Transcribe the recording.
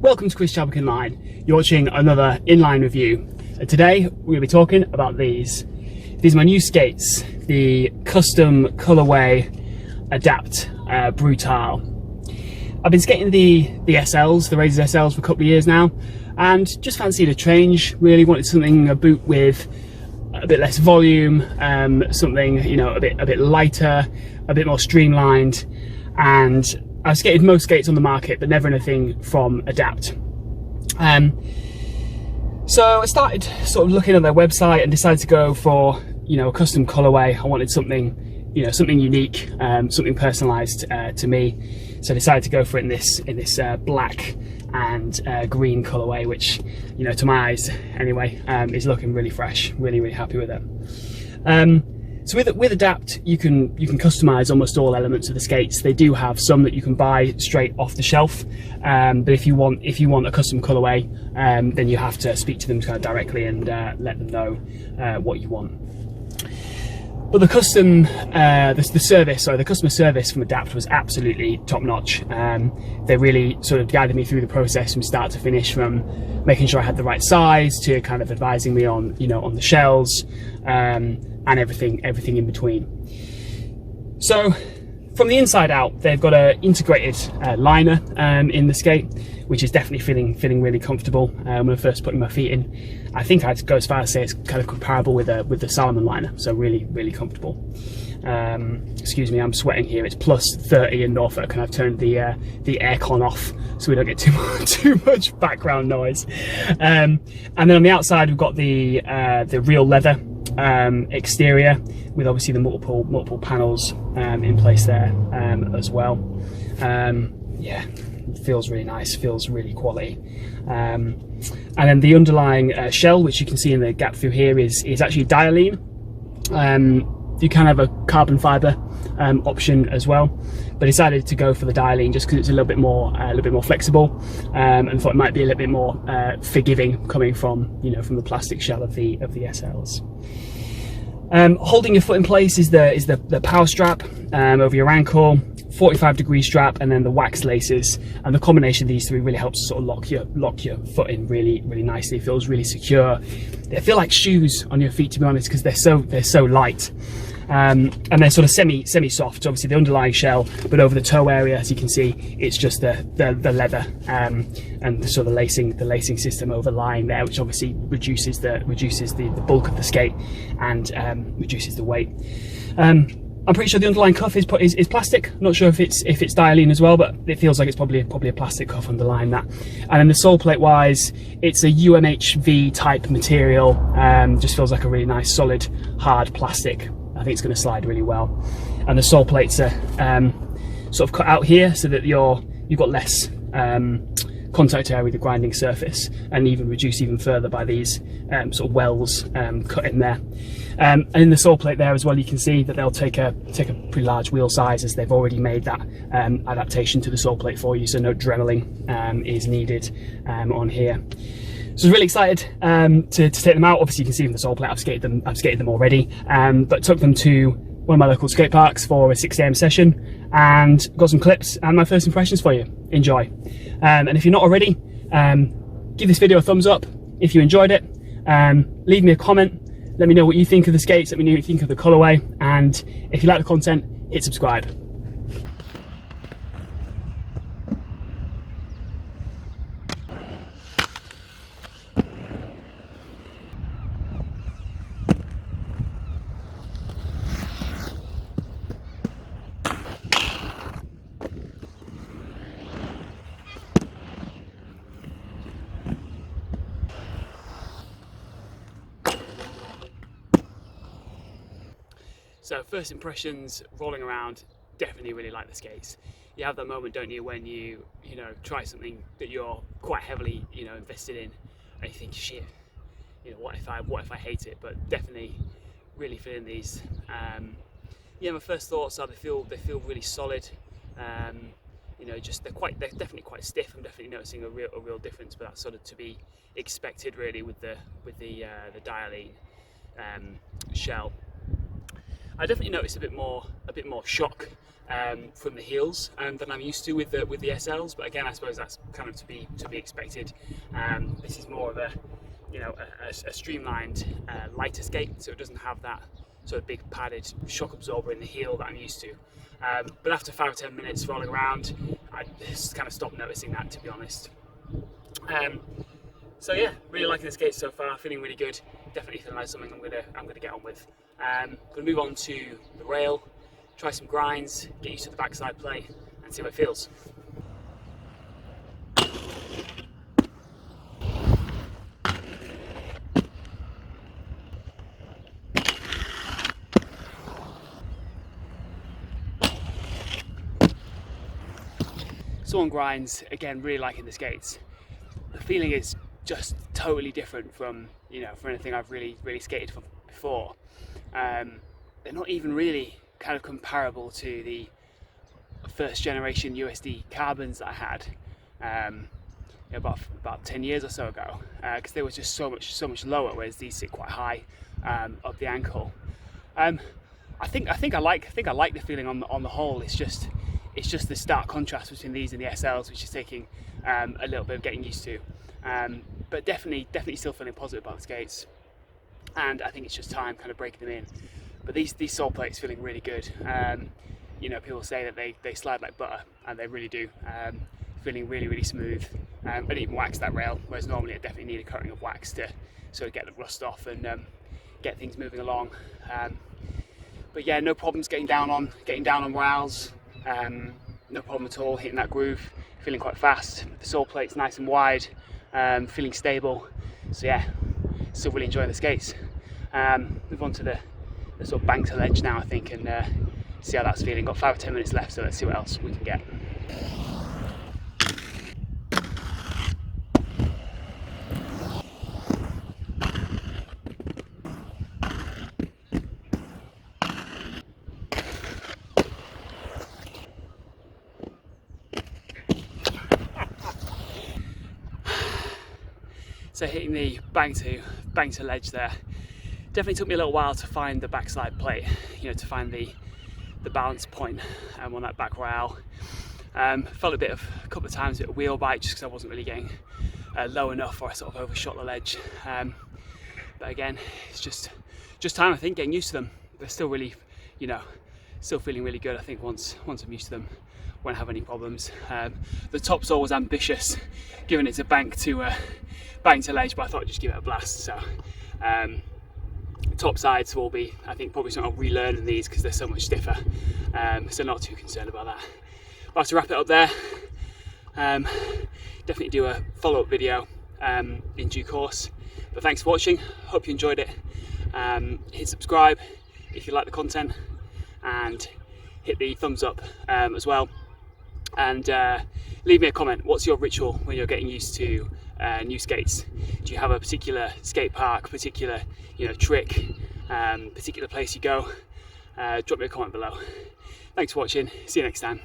Welcome to Chris Chadwick Inline. You're watching another inline review. Today we're going to be talking about these. These are my new skates, the custom colorway adapt BRUTALE. I've been skating the SLs, the Razor SLs, for a couple of years now, and just fancied a change. Really wanted something, a boot with a bit less volume, something a bit lighter, a bit more streamlined, and I've skated most skates on the market, but never anything from Adapt. So I started sort of looking at their website and decided to go for, a custom colorway. I wanted something, something unique, something personalized to me. So I decided to go for it in this black and green colorway, which, to my eyes anyway, is looking really fresh. Really happy with it. So with Adapt, you can customize almost all elements of the skates. They do have some that you can buy straight off the shelf, but if you want a custom colorway, then you have to speak to them kind of directly and let them know what you want. But the customer service from Adapt was absolutely top notch. They really sort of guided me through the process from start to finish, from making sure I had the right size to kind of advising me on on the shells, and everything in between. So from the inside out, they've got an integrated liner in the skate, which is definitely feeling really comfortable. When I first putting my feet in, I think I'd go as far as say it's kind of comparable with the Salomon liner. So really comfortable. Excuse me, I'm sweating here. It's plus 30 in Norfolk, and I've turned the aircon off so we don't get too much background noise. And then on the outside, we've got the real leather exterior with obviously the multiple panels in place there as well. Yeah, it feels really nice, feels really quality. And then the underlying shell, which you can see in the gap through here, is actually dialine. You can have a carbon fiber option as well, but decided to go for the dialine just because it's a little bit more flexible, and thought it might be a little bit more forgiving coming from from the plastic shell of the SLs. Holding your foot in place is the power strap over your ankle, 45-degree strap, and then the wax laces. And the combination of these three really helps to sort of lock your foot in really nicely. It feels really secure. They feel like shoes on your feet, to be honest, because they're so light. And they're sort of semi soft. So obviously the underlying shell, but over the toe area, as you can see, it's just the leather and the sort of lacing system overlying there, which obviously reduces the bulk of the skate and reduces the weight. I'm pretty sure the underlying cuff is plastic. I'm not sure if it's dialine as well, but it feels like it's probably a plastic cuff underlying that. And then the sole plate wise, it's a UMHV type material. Just feels like a really nice, solid, hard plastic. I think it's going to slide really well. And the sole plates are sort of cut out here so that you've got less contact area with the grinding surface, and even reduced even further by these sort of wells cut in there. And in the sole plate there as well, you can see that they'll take a pretty large wheel size, as they've already made that adaptation to the sole plate for you, so no dremeling is needed on here. So I was really excited to take them out. Obviously you can see from the sole plate I've skated them already, but took them to one of my local skate parks for a 6 AM session and got some clips and my first impressions for you. Enjoy. And if you're not already, give this video a thumbs up if you enjoyed it. Leave me a comment. Let me know what you think of the skates. Let me know what you think of the colorway. And if you like the content, hit subscribe. So first impressions, rolling around, definitely really like the skates. You have that moment, don't you, when you try something that you're quite heavily invested in, and you think, shit, what if I hate it? But definitely really feeling these. Yeah, my first thoughts are they feel really solid. Just they're definitely quite stiff. I'm definitely noticing a real difference, but that's sort of to be expected really with the dialine shell. I definitely noticed a bit more shock from the heels than I'm used to with the SLs. But again, I suppose that's kind of to be expected. This is more of a a streamlined, lighter skate, so it doesn't have that sort of big padded shock absorber in the heel that I'm used to. But after 5 or 10 minutes rolling around, I just kind of stopped noticing that, to be honest. So yeah, really liking the skate so far, feeling really good. Definitely feeling like something I'm gonna get on with. Gonna move on to the rail, try some grinds, get used to the backside plate, and see how it feels. So on grinds, again, really liking the skates. The feeling is just totally different from from anything I've really skated for before. They're not even really kind of comparable to the first generation USD carbons that I had about 10 years or so ago, because they were just so much lower, whereas these sit quite high up the ankle. I think I like the feeling on the whole. It's just the stark contrast between these and the SLs, which is taking a little bit of getting used to. But definitely still feeling positive about the skates, and I think it's just time kind of breaking them in. But these sole plates feeling really good. People say that they slide like butter, and they really do. Feeling really smooth. I didn't even wax that rail, whereas normally I definitely need a coating of wax to sort of get the rust off and get things moving along. But yeah, no problems getting down on rails. No problem at all hitting that groove. Feeling quite fast. The sole plate's nice and wide. Feeling stable. So yeah, still really enjoying the skates. Move on to the sort of bank to ledge now, I think, and see how that's feeling. Got 5 or 10 minutes left, so let's see what else we can get. So hitting the bank to ledge there, definitely took me a little while to find the backside plate, to find the balance point on that back rail. Felt a couple of times a bit of wheel bite just because I wasn't really getting low enough, or I sort of overshot the ledge. But again, it's just time, I think, getting used to them. They're still really, still feeling really good. I think once I'm used to them, won't have any problems. The top's always ambitious, given it's a bank to ledge, but I thought I'd just give it a blast. So top sides will be, I think, probably something I'll relearn in these because they're so much stiffer. So not too concerned about that. I'll have to wrap it up there. Definitely do a follow-up video in due course. But thanks for watching. Hope you enjoyed it. Hit subscribe if you like the content, and hit the thumbs up as well. And leave me a comment. What's your ritual when you're getting used to new skates? Do you have a particular skate park, particular trick, particular place you go? Drop me a comment below. Thanks for watching. See you next time.